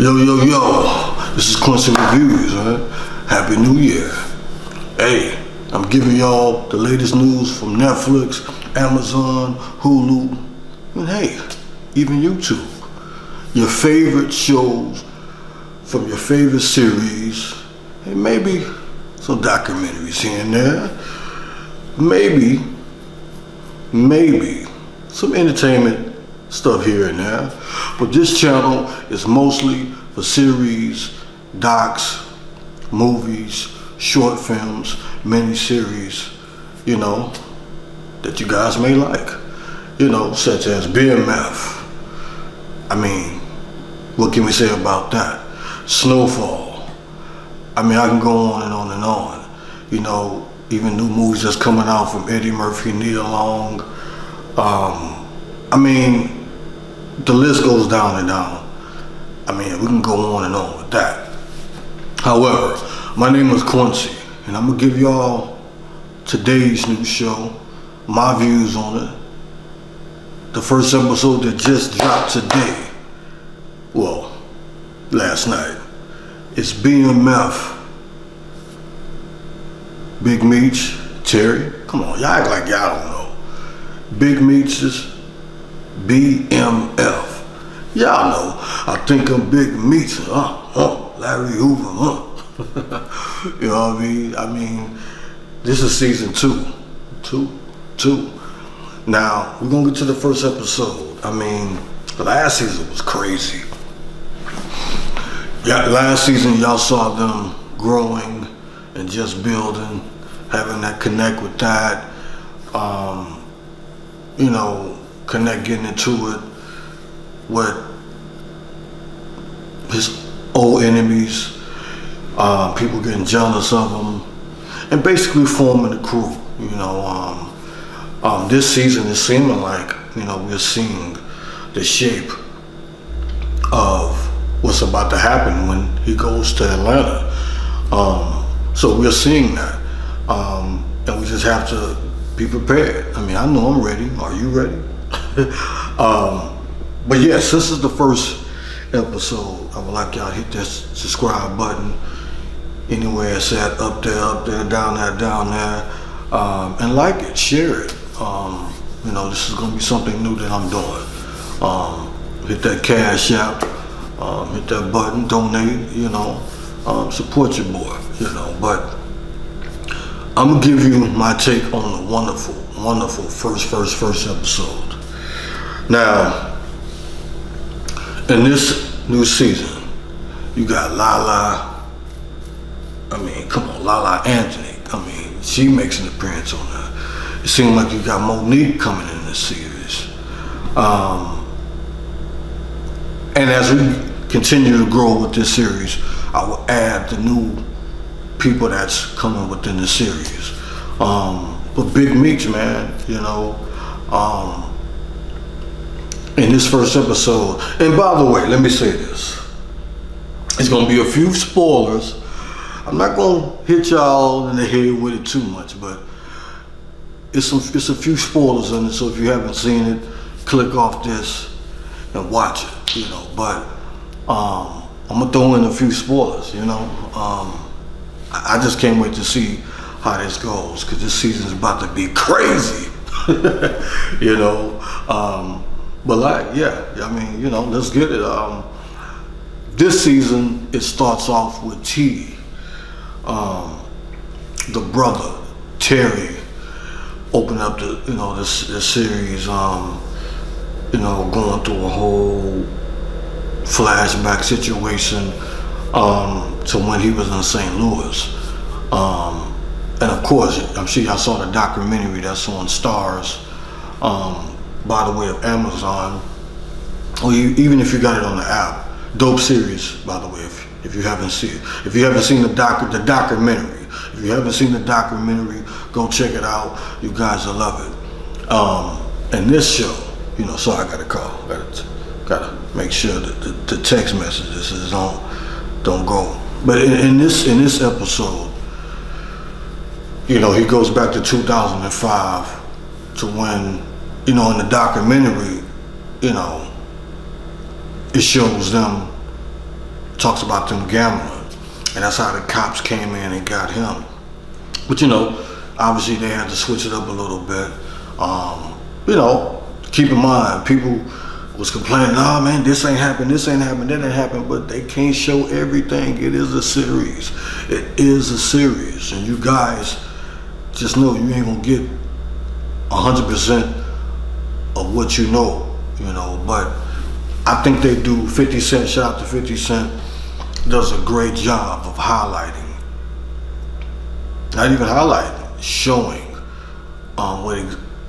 Yo, this is Quincy Reviews, man. Happy New Year. Hey, I'm giving y'all the latest news from Netflix, Amazon, Hulu, and hey, even YouTube. Your favorite shows from your favorite series, and maybe some documentaries here and there. Maybe some entertainment stuff here and there. But this channel is mostly for series, docs, movies, short films, mini-series, that you guys may like. Such as BMF. I mean, what can we say about that? Snowfall. I can go on and on and on. Even new movies that's coming out from Eddie Murphy, Nia Long. The list goes down and down. We can go on and on with that. However, my name is Quincy, and I'm gonna give y'all today's new show, my views on it. The first episode that just dropped today, last night, it's BMF. Big Meech, Terry. Come on, y'all act like y'all don't know. Big Meech is BMF. Y'all know. I think I'm Big Meech. Larry Hoover. You know what I mean? This is season 2. Two. Now, we're gonna get to the first episode. Last season was crazy. Yeah, last season y'all saw them growing and just building, having that connect with that, connect, getting into it with his old enemies, people getting jealous of him, and basically forming a crew. This season is seeming like, we're seeing the shape of what's about to happen when he goes to Atlanta. So we're seeing that, and we just have to be prepared. I know I'm ready. Are you ready? But yes, this is the first episode. I would like y'all to hit that subscribe button anywhere it's at, up there, down there, and like it, share it. This is gonna be something new that I'm doing. Hit that cash app, hit that button, donate, support your boy, but I'm gonna give you my take on the wonderful first episode. Now, in this new season, you got Lala. Lala Anthony. She makes an appearance on that. It seems like you got Monique coming in this series. And as we continue to grow with this series, I will add the new people that's coming within the series. But Big Meech, man, in this first episode, and by the way, let me say this. It's gonna be a few spoilers. I'm not gonna hit y'all in the head with it too much, but it's a few spoilers in it, so if you haven't seen it, click off this and watch it, but I'm gonna throw in a few spoilers, I just can't wait to see how this goes, because this season's about to be crazy. But let's get it. This season, it starts off with T, the brother, Terry, open up this series, going through a whole flashback situation to when he was in St. Louis. And of course, I'm sure y'all saw the documentary that's on Stars, by the way of Amazon, or even if you got it on the app. Dope series, by the way, if you haven't seen it. If you haven't seen the documentary, go check it out. You guys will love it. And this show, sorry, I got a call. Gotta make sure that the text messages don't go. But in this episode, he goes back to 2005 to when, in the documentary, it shows them talks about them gambling, and that's how the cops came in and got him. But obviously they had to switch it up a little bit. Keep in mind, people was complaining, "Oh man, this ain't happened, that ain't happened," but they can't show everything. It is a series. It is a series, and you guys just know you ain't gonna get 100% of what you know. But I think they do. 50 Cent, shout out to 50 Cent, does a great job of highlighting, not even highlighting, showing what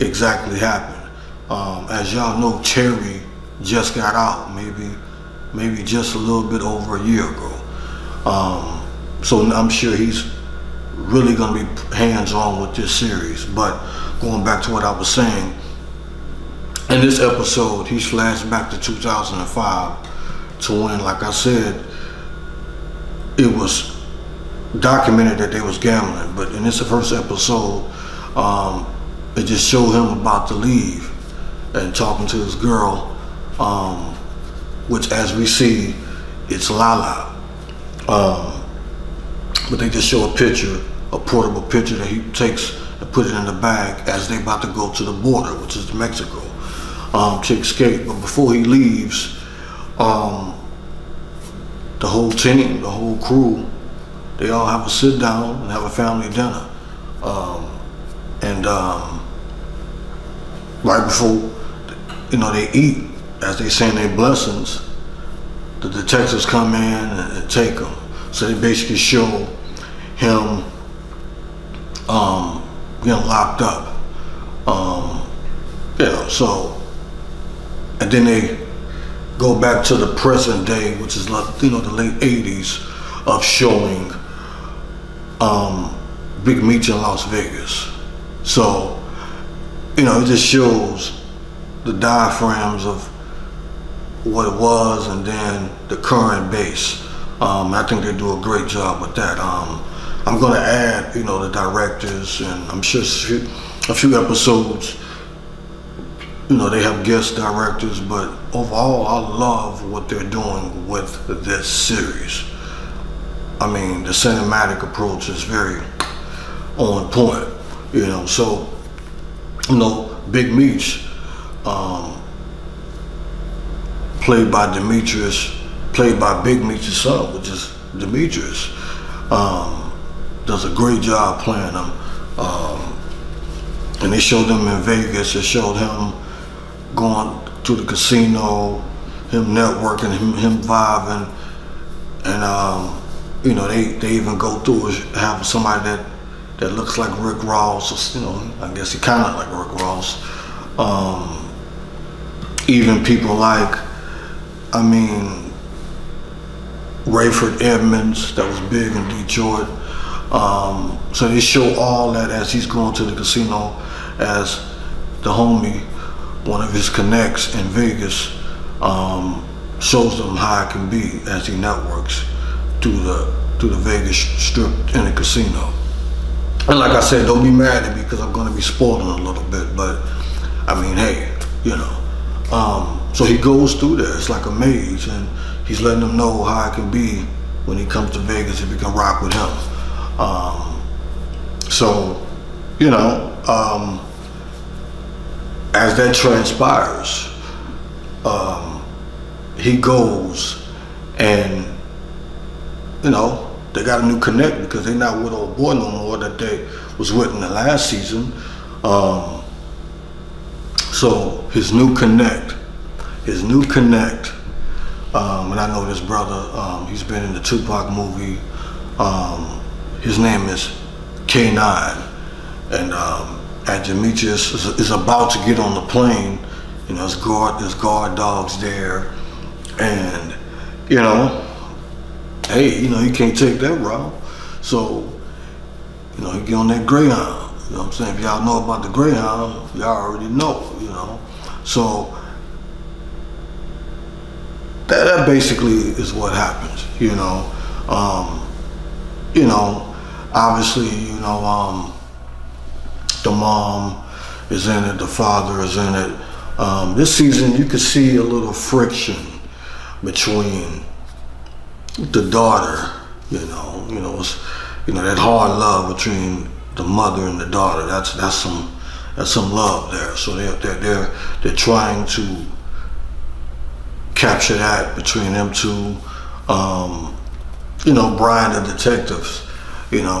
exactly happened. As y'all know, Terry just got out, maybe just a little bit over a year ago. So I'm sure he's really gonna be hands-on with this series. But going back to what I was saying, in this episode, he's flashed back to 2005 to when, like I said, it was documented that they was gambling. But in this first episode, it just showed him about to leave and talking to his girl, which, as we see, it's Lala. But they just show a portable picture that he takes and put it in the bag as they about to go to the border, which is Mexico, to escape. But before he leaves, the whole team, the whole crew, they all have a sit down and have a family dinner. Right before they eat, as they saying their blessings, the detectives come in and take them. So they basically show him getting locked up. So, and then they go back to the present day, which is like, the late 80s, of showing Big Meech in Las Vegas. So, it just shows the diaphragms of what it was and then the current base. I think they do a great job with that. I'm gonna add, the directors, and I'm sure a few episodes, they have guest directors, but overall, I love what they're doing with this series. I mean, the cinematic approach is very on point, so, Big Meech, played by Big Meech's son, which is Demetrius, does a great job playing him. And they showed him in Vegas. They showed him going to the casino, him networking, him vibing, and they even go through and have somebody that looks like Rick Ross. I guess he kind of like Rick Ross. Even people like, Rayford Edmonds, that was big in Detroit. So they show all that as he's going to the casino, as the homie, one of his connects in Vegas, shows them how it can be as he networks through the Vegas Strip in the casino. And like I said, don't be mad at me because I'm going to be spoiling a little bit, but hey, so he goes through there. It's like a maze, and he's letting them know how it can be when he comes to Vegas if he can rock with him. As that transpires, he goes and, they got a new connect because they're not with old boy no more that they was with in the last season. So his new connect, and I know this brother, he's been in the Tupac movie. His name is K9, and Demetrius is about to get on the plane. There's guard dogs there, and hey, you can't take that route. So, he get on that Greyhound. You know what I'm saying? If y'all know about the Greyhound, y'all already know. So that basically is what happens. Obviously, the mom is in it, the father is in it. This season, you could see a little friction between the daughter, that hard love between the mother and the daughter. That's some love there. So they're trying to capture that between them two. Brian the detectives,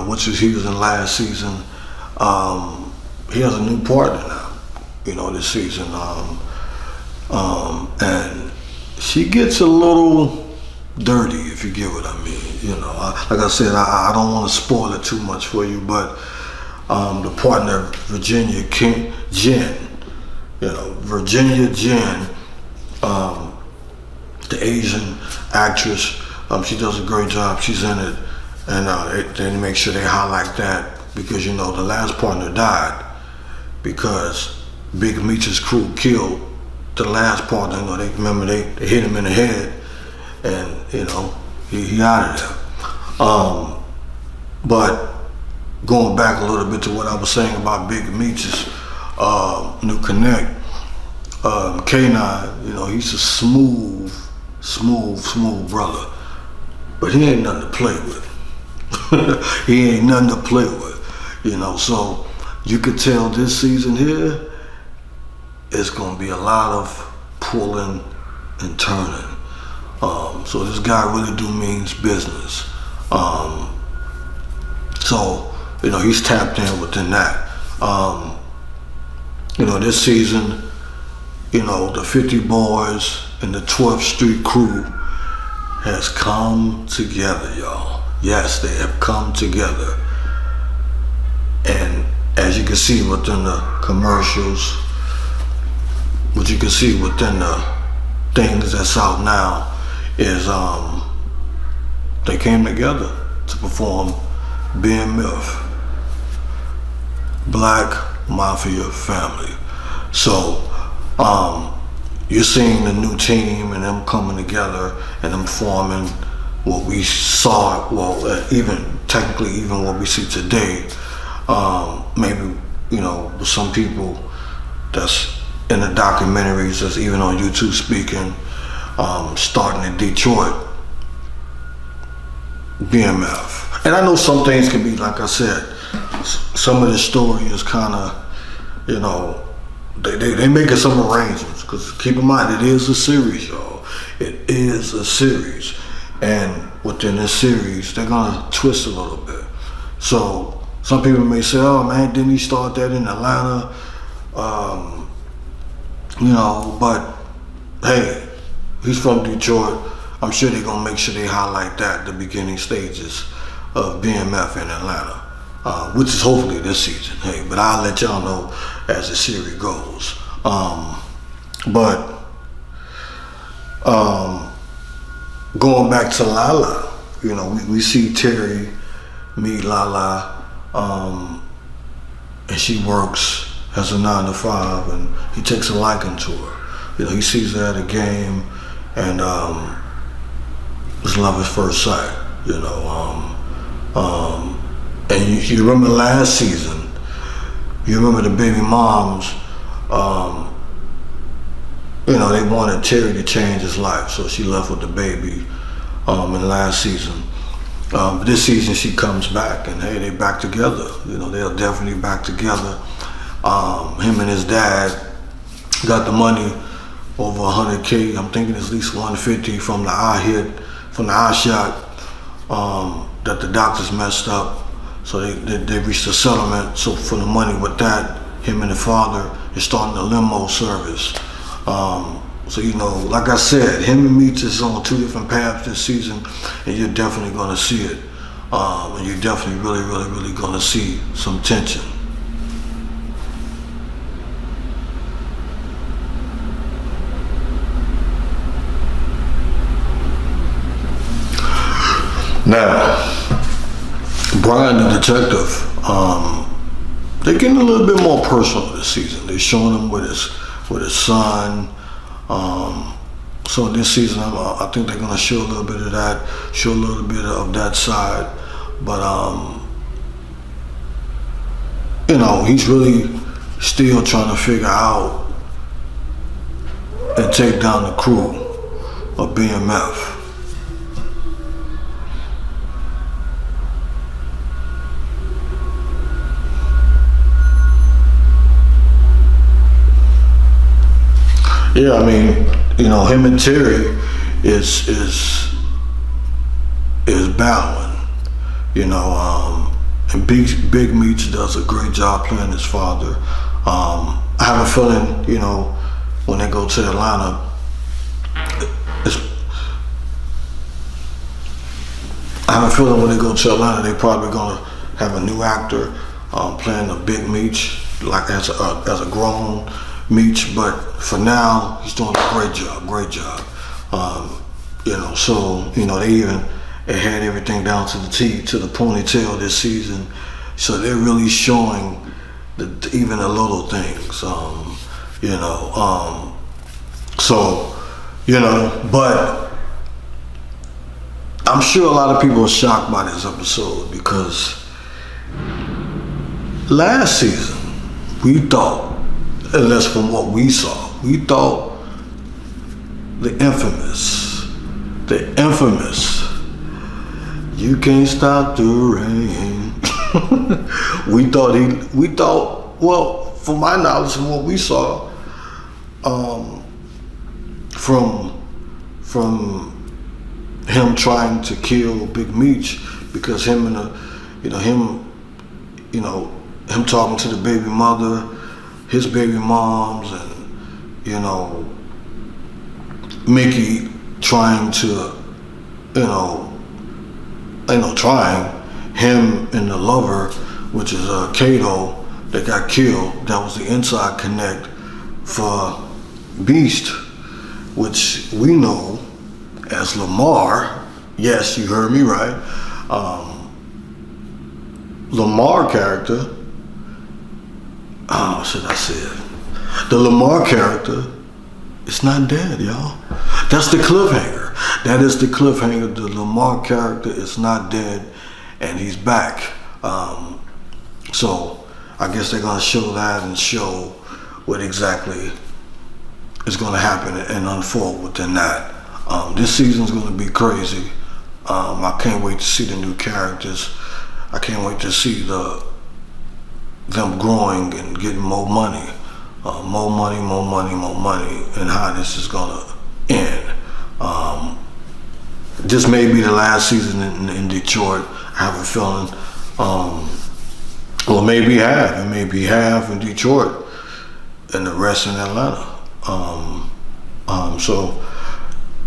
which is he was in last season. He has a new partner now, this season. And she gets a little dirty, if you get what I mean. Like I said, I don't want to spoil it too much for you, but the partner, Virginia Jen, the Asian actress, she does a great job. She's in it, and they make sure they highlight that because the last partner died because Big Meech's crew killed the last partner. They hit him in the head, and he out of there. But going back a little bit to what I was saying about Big Meech's new connect, K9, he's a smooth brother, but he ain't nothing to play with. He ain't nothing to play with, so you could tell this season here, it's gonna be a lot of pulling and turning. So this guy really do means business. So he's tapped in within that. This season, the 50 Boys and the 12th Street crew has come together, y'all. Yes, they have come together. And as you can see within the commercials, what you can see within the things that's out now is they came together to perform BMF, Black Mafia Family. So you're seeing the new team and them coming together and them forming what we saw, even what we see today. Maybe, with some people that's in the documentaries that's even on YouTube speaking, starting in Detroit, BMF. And I know some things can be, like I said, some of the story is kind of, they making some arrangements, because keep in mind, it is a series, y'all. It is a series. And within this series, they're gonna twist a little bit. So some people may say, oh man, didn't he start that in Atlanta? But hey, he's from Detroit. I'm sure they're gonna make sure they highlight that, the beginning stages of BMF in Atlanta, which is hopefully this season. Hey, but I'll let y'all know as the series goes. Going back to Lala, we see Terry meet Lala, and she works as a 9 to 5, and he takes a liking to her. He sees her at a game, and it's love at first sight. And you remember last season, you remember the baby moms, they wanted Terry to change his life, so she left with the baby in last season. But this season she comes back, and hey, they back together. They're definitely back together. Him and his dad got the money, over 100K. I'm thinking it's at least 150 from the eye shot that the doctors messed up. So they reached a settlement. So for the money with that, him and the father is starting a limo service. So like I said, him and Meech is on 2 different paths this season, and you're definitely gonna see it. And you're definitely really gonna see some tension. Now, Brian the detective, they're getting a little bit more personal this season. They're showing him with his son. So this season, I think they're gonna show a little bit of that, show a little bit of that side. But he's really still trying to figure out and take down the crew of BMF. Yeah, I mean, him and Terry is battling. And Big Meech does a great job playing his father. I have a feeling, when they go to Atlanta, they're probably gonna have a new actor playing a Big Meech, like as a grown Meech. But for now, he's doing a great job. They even had everything down to the T, to the ponytail this season. So they're really showing even the little things. But I'm sure a lot of people are shocked by this episode because last season we thought, at least from what we saw, we thought the infamous, you can't stop the rain. we thought, well, from my knowledge and what we saw, from him trying to kill Big Meech, because him talking to the baby mother, his baby moms, and Mickey trying to, him and the lover, which is Kato, that got killed. That was the inside connect for Beast, which we know as Lamar. Yes, you heard me right. Lamar character. Oh, should I say it? The Lamar character is not dead, y'all. That's the cliffhanger. That is the cliffhanger. The Lamar character is not dead, and he's back. So I guess they're gonna show that and show what exactly is gonna happen and unfold within that. This season's gonna be crazy. I can't wait to see the new characters. I can't wait to see them growing and getting more money, and how this is gonna end. This may be the last season in Detroit. I have a feeling. Well, maybe half. It may be half in Detroit and the rest in Atlanta. So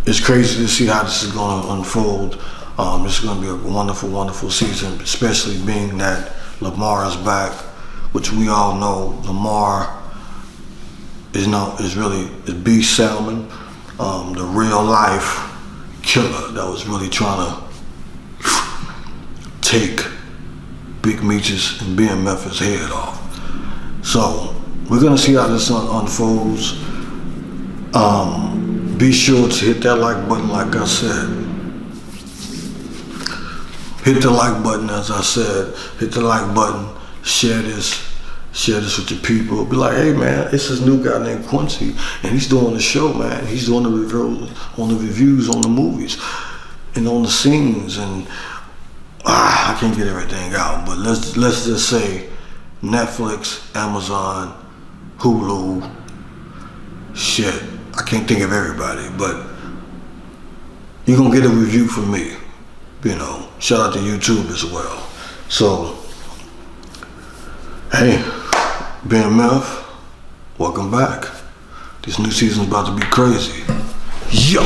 it's crazy to see how this is going to unfold. This is going to be a wonderful, wonderful season, especially being that Lamar is back, which we all know Lamar is Beast Salmon, the real life killer that was really trying to take Big Meech's and BMF's head off. So we're gonna see how this unfolds. Be sure to hit that like button, like I said. Hit the like button, as I said. Hit the like button. Share this with your people. Be like, hey man, it's this new guy named Quincy, and he's doing the show, man. He's doing the reviews on the movies and on the scenes, and I can't get everything out, but let's just say Netflix, Amazon, Hulu, shit. I can't think of everybody, but you're gonna get a review from me. Shout out to YouTube as well. So, hey, BMF, welcome back. This new season's about to be crazy. Yo!